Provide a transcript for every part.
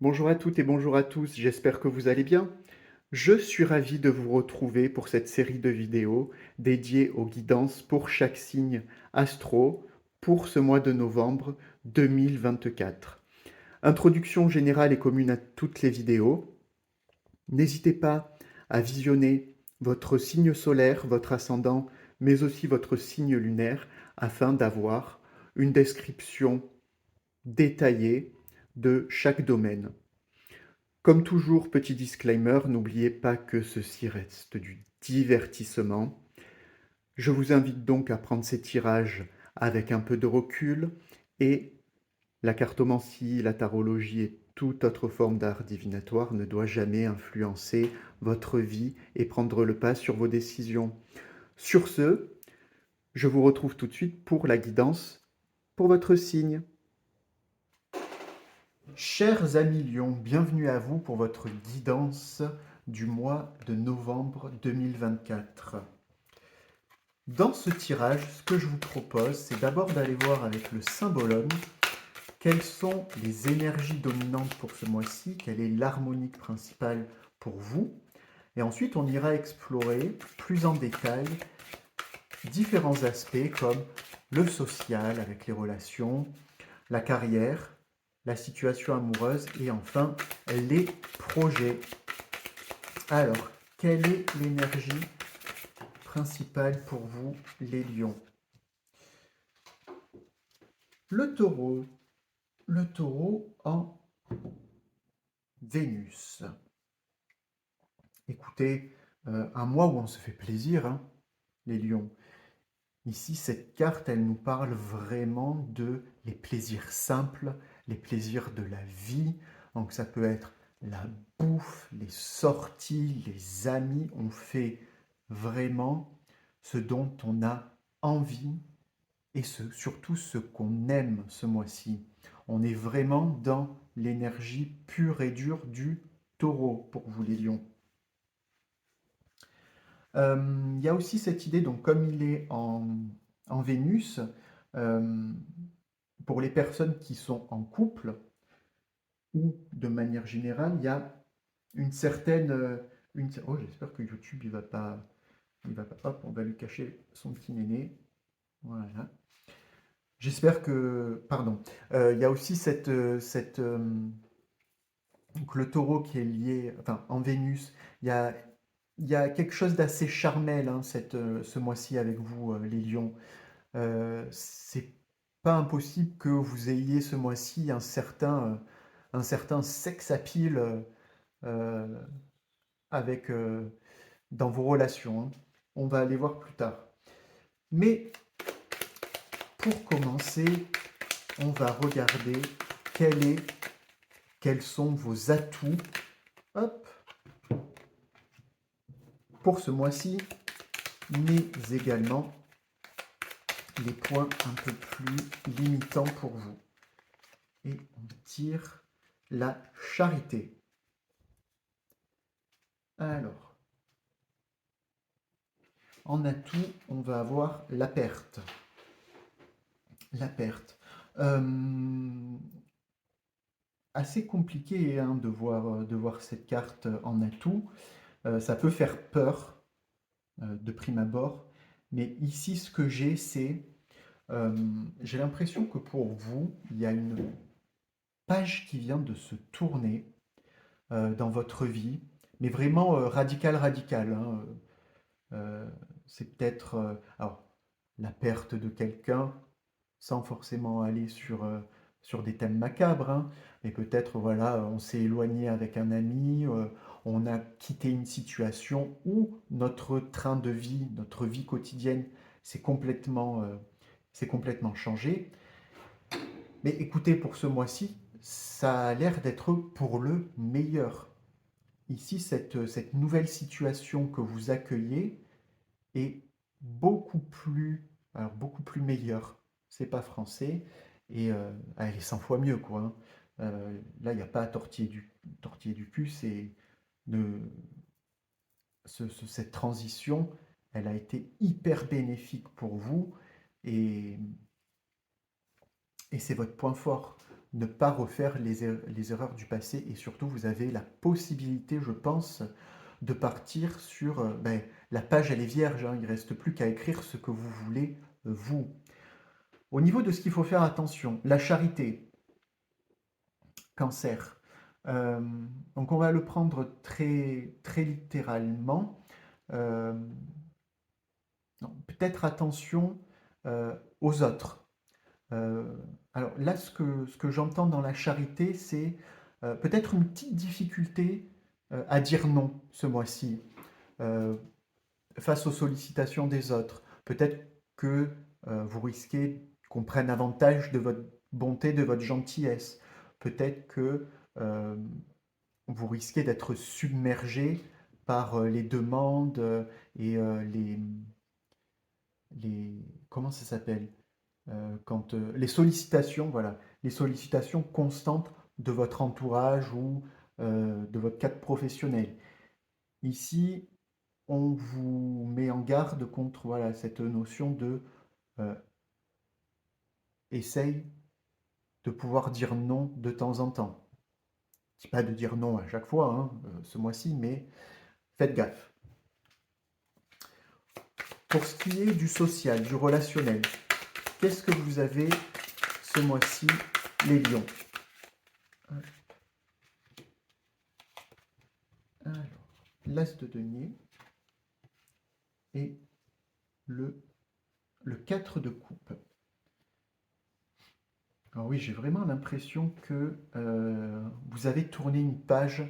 Bonjour à toutes et bonjour à tous, j'espère que vous allez bien. Je suis ravi de vous retrouver pour cette série de vidéos dédiées aux guidances pour chaque signe astro pour ce mois de novembre 2024. Introduction générale et commune à toutes les vidéos. N'hésitez pas à visionner votre signe solaire, votre ascendant, mais aussi votre signe lunaire afin d'avoir une description détaillée de chaque domaine. Comme toujours, petit disclaimer, n'oubliez pas que ceci reste du divertissement. Je vous invite donc à prendre ces tirages avec un peu de recul et la cartomancie, la tarologie et toute autre forme d'art divinatoire ne doit jamais influencer votre vie et prendre le pas sur vos décisions. Sur ce, je vous retrouve tout de suite pour la guidance pour votre signe. Chers amis Lions, bienvenue à vous pour votre guidance du mois de novembre 2024. Dans ce tirage, ce que je vous propose, c'est d'abord d'aller voir avec le symbolone quelles sont les énergies dominantes pour ce mois-ci, quelle est l'harmonique principale pour vous. Et ensuite, on ira explorer plus en détail différents aspects comme le social avec les relations, la carrière, la situation amoureuse et enfin les projets. Alors, quelle est l'énergie principale pour vous, les lions? Le taureau. Le taureau en Vénus. Écoutez, un mois où on se fait plaisir, hein, les lions. Ici, cette carte, elle nous parle vraiment de les plaisirs simples, les plaisirs de la vie. Donc ça peut être la bouffe, les sorties, les amis. On fait vraiment ce dont on a envie et surtout ce qu'on aime ce mois-ci. On est vraiment dans l'énergie pure et dure du taureau pour vous les lions. Il y a aussi cette idée, donc comme il est en Vénus, euh, pour les personnes qui sont en couple ou de manière générale, il y a une certaine... oh, j'espère que YouTube, il va pas... Il va pas... Hop, on va lui cacher son petit néné. Voilà. J'espère que... Pardon. Il y a aussi donc le taureau qui est lié... Enfin, en Vénus, il y a quelque chose d'assez charnel hein, ce mois-ci avec vous, les lions. C'est pas impossible que vous ayez ce mois-ci un certain sex appeal euh, avec, dans vos relations, hein. On va aller voir plus tard. Mais pour commencer, on va regarder quel quels sont vos atouts hop, pour ce mois-ci, mais également les points un peu plus limitants pour vous. Et on tire la charité. Alors, en atout, on va avoir la perte. La perte. Assez compliqué hein, de voir cette carte en atout. Ça peut faire peur de prime abord. Mais ici, ce que j'ai l'impression que pour vous, il y a une page qui vient de se tourner dans votre vie, mais vraiment radical, hein. Euh, c'est peut-être alors, la perte de quelqu'un, sans forcément aller sur des thèmes macabres, hein, mais peut-être voilà, on s'est éloigné avec un ami, on a quitté une situation où notre train de vie, notre vie quotidienne s'est complètement changé. Mais écoutez, pour ce mois-ci, ça a l'air d'être pour le meilleur. Ici, cette nouvelle situation que vous accueillez est beaucoup plus meilleure. C'est pas français et elle est 100 fois mieux, quoi, hein. Là, il n'y a pas à tortiller du cul, de, cette transition, elle a été hyper bénéfique pour vous et, et c'est votre point fort. ne pas refaire les erreurs du passé et surtout vous avez la possibilité, je pense, de partir sur ben, la page, elle est vierge, hein, il ne reste plus qu'à écrire ce que vous voulez, vous. Au niveau de ce qu'il faut faire attention, la charité, cancer. Euh, donc on va le prendre très, très littéralement. Euh, Peut-être attention aux autres. Euh, alors là, ce que j'entends dans la charité, c'est peut-être une petite difficulté à dire non ce mois-ci euh, face aux sollicitations des autres. Peut-être que vous risquez qu'on prenne avantage de votre bonté, de votre gentillesse. Peut-être que euh, vous risquez d'être submergé par les demandes et les comment ça s'appelle quand les sollicitations, voilà, les sollicitations constantes de votre entourage ou de votre cadre professionnel. Ici, on vous met en garde contre voilà, cette notion de euh, essaye de pouvoir dire non de temps en temps. Je ne dis pas de dire non à chaque fois, hein, ce mois-ci, mais faites gaffe. Pour ce qui est du social, du relationnel, qu'est-ce que vous avez ce mois-ci, les lions? Alors, l'as de denier et le, le 4 de coupe. Alors oui, j'ai vraiment l'impression que vous avez tourné une page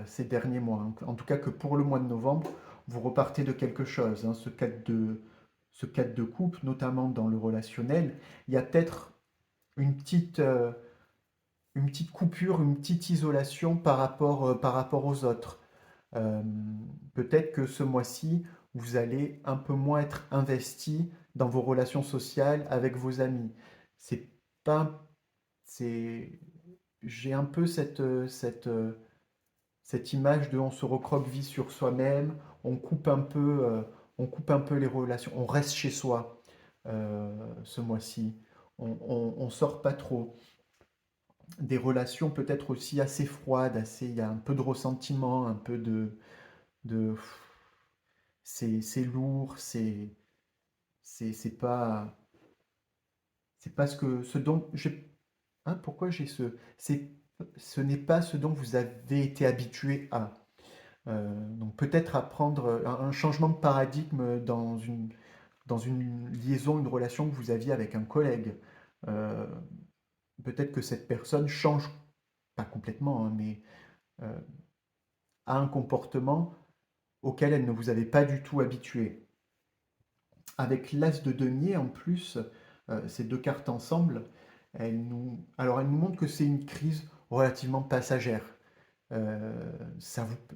ces derniers mois. Hein. En tout cas que pour le mois de novembre, vous repartez de quelque chose. Hein. Ce 4 de coupe, notamment dans le relationnel, il y a peut-être une petite coupure, une petite isolation par rapport aux autres. Euh, Peut-être que ce mois-ci, vous allez un peu moins être investi dans vos relations sociales avec vos amis. C'est pas, c'est, j'ai un peu cette image de on se recroqueville sur soi-même, on coupe un peu les relations, on reste chez soi ce mois-ci, on sort pas trop. Des relations peut-être aussi assez froides, assez, il y a un peu de ressentiment, un peu de c'est lourd, c'est pas ce dont j'ai hein, pourquoi j'ai ce n'est pas ce dont vous avez été habitué à. Donc peut-être apprendre un changement de paradigme dans une liaison, une relation que vous aviez avec un collègue. Euh, Peut-être que cette personne change, pas complètement, hein, mais euh, a un comportement auquel elle ne vous avait pas du tout habitué. Avec l'as de denier, en plus, ces deux cartes ensemble, alors elles nous montrent que c'est une crise relativement passagère.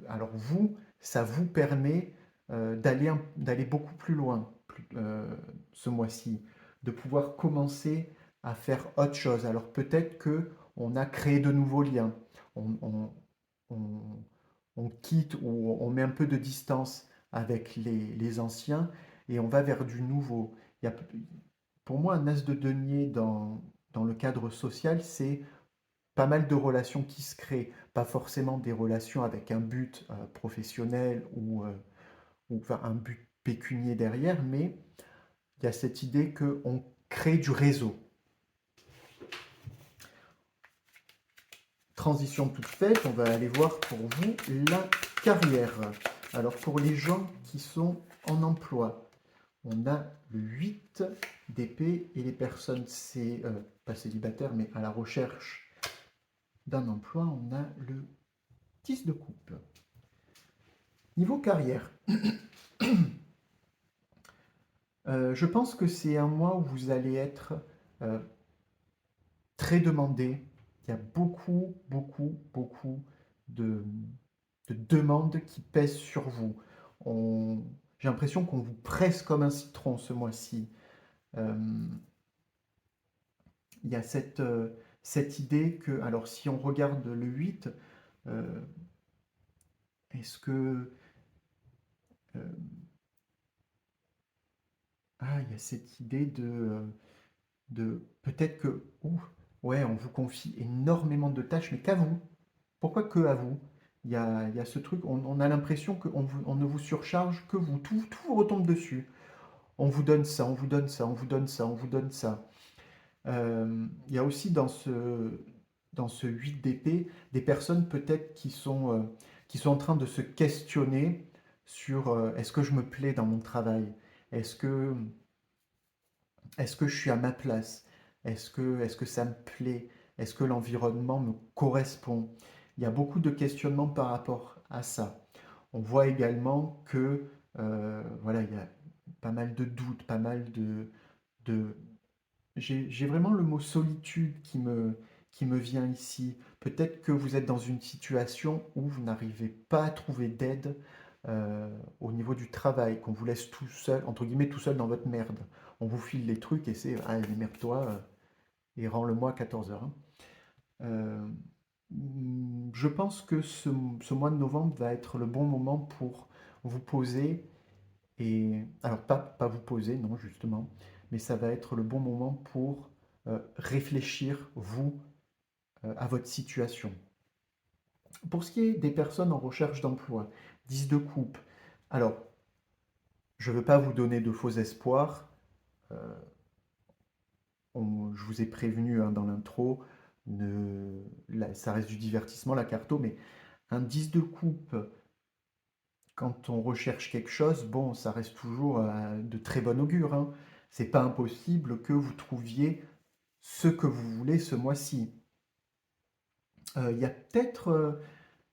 Alors vous, ça vous permet d'aller beaucoup plus loin ce mois-ci, de pouvoir commencer à faire autre chose. Alors peut-être que on a créé de nouveaux liens, on- on quitte ou on met un peu de distance avec les anciens et on va vers du nouveau. Il y a, pour moi, un as de denier dans le cadre social, c'est pas mal de relations qui se créent, pas forcément des relations avec un but professionnel ou enfin, un but pécunier derrière, mais il y a cette idée qu'on crée du réseau. Transition toute faite, on va aller voir pour vous la carrière. Alors pour les gens qui sont en emploi, on a le 8 d'épée et les personnes, pas célibataires, mais à la recherche d'un emploi, on a le 10 de coupe. Niveau carrière, je pense que c'est un mois où vous allez être euh, très demandé. Il y a beaucoup, beaucoup, beaucoup de, de demandes qui pèsent sur vous. J'ai l'impression qu'on vous presse comme un citron ce mois-ci. Euh, il y a cette idée que, alors si on regarde le 8, euh, est-ce que... euh, il y a cette idée de peut-être que... ouh, Ouais, on vous confie énormément de tâches, mais qu'à vous. Pourquoi que à vous? Il y a ce truc, on a l'impression on ne vous surcharge que vous. Tout vous retombe dessus. On vous donne ça, on vous donne ça, on vous donne ça, on vous donne ça. Il y a aussi dans ce 8 d'épée des personnes peut-être qui sont en train de se questionner sur est-ce que je me plais dans mon travail? Est-ce que, est-ce que je suis à ma place? Est-ce que ça me plaît? Est-ce que l'environnement me correspond? Il y a beaucoup de questionnements par rapport à ça. On voit également que voilà, il y a pas mal de doutes, pas mal de, j'ai vraiment le mot solitude qui me vient ici. Peut-être que vous êtes dans une situation où vous n'arrivez pas à trouver d'aide au niveau du travail, qu'on vous laisse tout seul, entre guillemets, tout seul dans votre merde. On vous file les trucs et c'est ah, démerde-toi et rends-le-moi à 14 heures. Je pense que ce mois de novembre va être le bon moment pour vous poser et alors pas vous poser, non justement, mais ça va être le bon moment pour réfléchir, vous, à votre situation. Pour ce qui est des personnes en recherche d'emploi, 10 de coupe, alors je ne veux pas vous donner de faux espoirs, euh, je vous ai prévenu hein, dans l'intro, ça reste du divertissement la carto, mais un 10 de coupe, quand on recherche quelque chose, bon, ça reste toujours de très bon augure, hein. C'est pas impossible que vous trouviez ce que vous voulez ce mois-ci. Il y a peut-être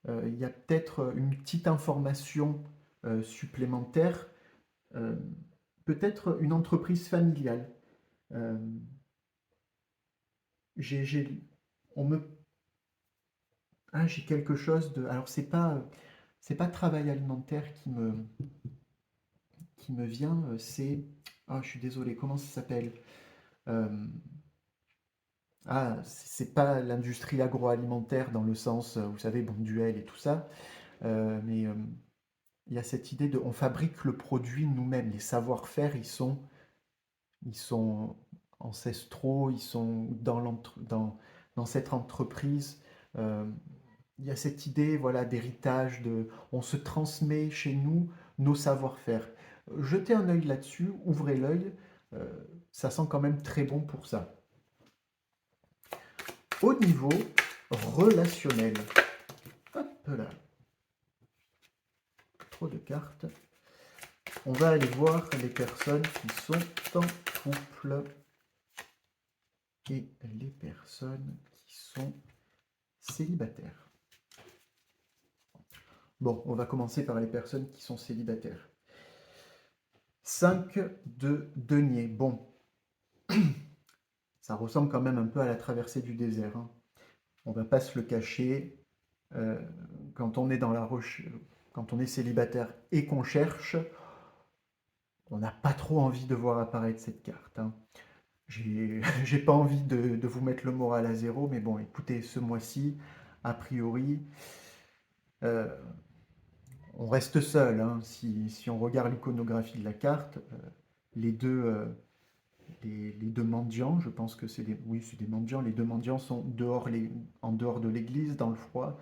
une petite information supplémentaire, euh, peut-être une entreprise familiale. Euh, j'ai, on me, j'ai quelque chose de. Alors c'est pas travail alimentaire qui me vient, c'est. Ah, je suis désolé, comment ça s'appelle? Euh, c'est pas l'industrie agroalimentaire dans le sens, vous savez, Bonduelle et tout ça, mais il y a cette idée de on fabrique le produit nous-mêmes. Les savoir-faire, ils sont ancestraux, ils sont dans cette entreprise. Euh, il y a cette idée voilà, d'héritage, on se transmet chez nous nos savoir-faire. Jetez un œil là-dessus, ouvrez l'œil, euh, ça sent quand même très bon pour ça. Au niveau relationnel, hop là, trop de cartes. On va aller voir les personnes qui sont en couple et les personnes qui sont célibataires. Bon, on va commencer par les personnes qui sont célibataires. 5 de denier. Bon, ça ressemble quand même un peu à la traversée du désert, hein. On va pas se le cacher. Euh, quand on est quand on est célibataire et qu'on cherche, on n'a pas trop envie de voir apparaître cette carte, hein. J'ai pas envie de vous mettre le moral à zéro, mais bon, écoutez, ce mois-ci, a priori, euh, on reste seul, hein. Si on regarde l'iconographie de la carte, les deux, euh, les deux mendiants, je pense que oui, c'est des mendiants. Les deux mendiants sont en dehors de l'église, dans le froid.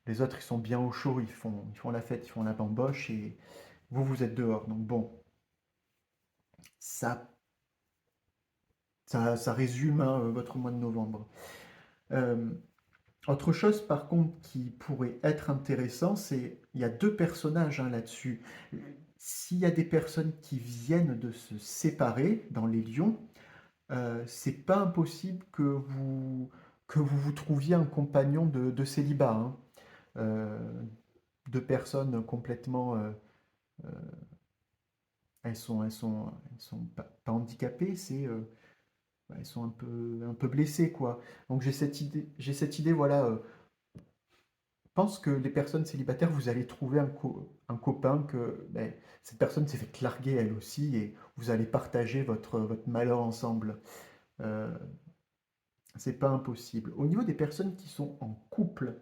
Les autres, ils sont bien au chaud, ils font la fête, ils font la bamboche, et vous, vous êtes dehors. Donc bon, ça, ça résume hein, votre mois de novembre. Euh, Autre chose, par contre, qui pourrait être intéressant, c'est il y a deux personnages hein, là-dessus. S'il y a des personnes qui viennent de se séparer dans les lions, c'est pas impossible que vous trouviez un compagnon de célibat, hein. Euh, Deux personnes complètement, euh, elles sont pas handicapées, elles sont un peu blessées, quoi. Donc j'ai cette idée, voilà. Je pense que les personnes célibataires, vous allez trouver un copain que ben, cette personne s'est fait larguer elle aussi et vous allez partager votre malheur ensemble. Euh, c'est pas impossible. Au niveau des personnes qui sont en couple,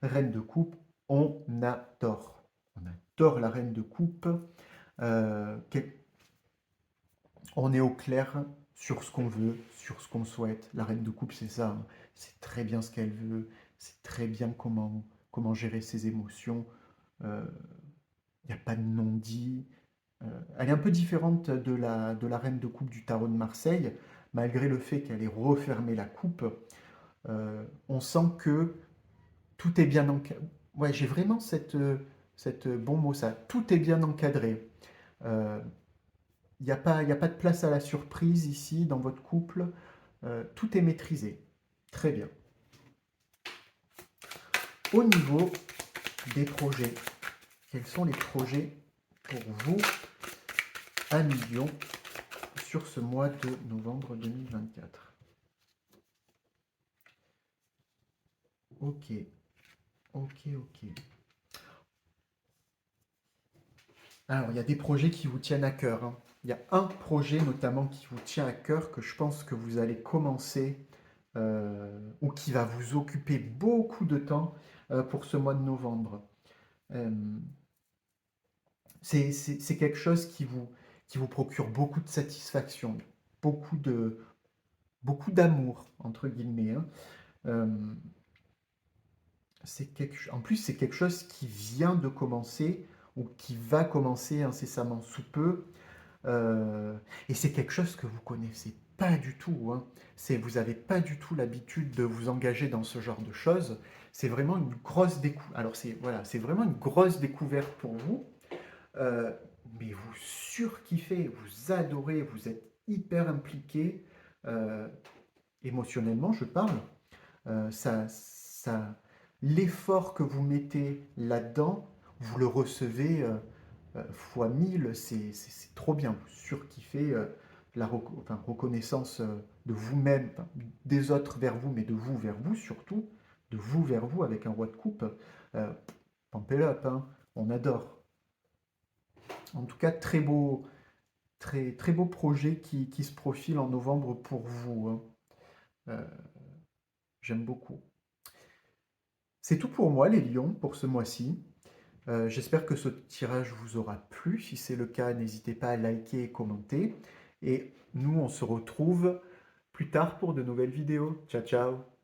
reine de coupe, on adore. On adore la reine de coupe. On est au clair sur ce qu'on veut, sur ce qu'on souhaite. La reine de coupe, c'est ça, hein. C'est très bien ce qu'elle veut, c'est très bien comment gérer ses émotions. Il n'y a pas de non-dit. Elle est un peu différente de la reine de coupe du tarot de Marseille, malgré le fait qu'elle ait refermé la coupe. On sent que tout est bien encadré. Ouais, j'ai vraiment cette bon mot, ça. Tout est bien encadré. Euh, il y a pas de place à la surprise ici dans votre couple. Tout est maîtrisé. Très bien. Au niveau des projets, quels sont les projets pour vous à Million sur ce mois de novembre 2024? Ok, ok, ok. Alors, il y a des projets qui vous tiennent à cœur, hein. Il y a un projet notamment qui vous tient à cœur que je pense que vous allez commencer ou qui va vous occuper beaucoup de temps pour ce mois de novembre. Euh, c'est quelque chose qui vous procure beaucoup de satisfaction, beaucoup de, beaucoup d'amour, entre guillemets, hein. Euh, en plus, c'est quelque chose qui vient de commencer ou qui va commencer incessamment sous peu. Euh, et c'est quelque chose que vous connaissez pas du tout, hein. Vous n'avez pas du tout l'habitude de vous engager dans ce genre de choses. C'est vraiment une grosse découverte. Alors voilà, c'est vraiment une grosse découverte pour vous. Euh, mais vous surkiffez, vous adorez, vous êtes hyper impliqué émotionnellement, je parle. L'effort que vous mettez là-dedans, vous le recevez fois 1000, c'est trop bien. Vous surkiffez enfin, reconnaissance de vous-même, enfin, des autres vers vous, mais de vous vers vous surtout, de vous vers vous avec un roi de coupe. Euh, Pump it up, hein, on adore. En tout cas, très, très beau projet qui se profile en novembre pour vous, hein. Euh, J'aime beaucoup. C'est tout pour moi, les lions, pour ce mois-ci. J'espère que ce tirage vous aura plu. Si c'est le cas, n'hésitez pas à liker et commenter. Et nous, on se retrouve plus tard pour de nouvelles vidéos. Ciao, ciao!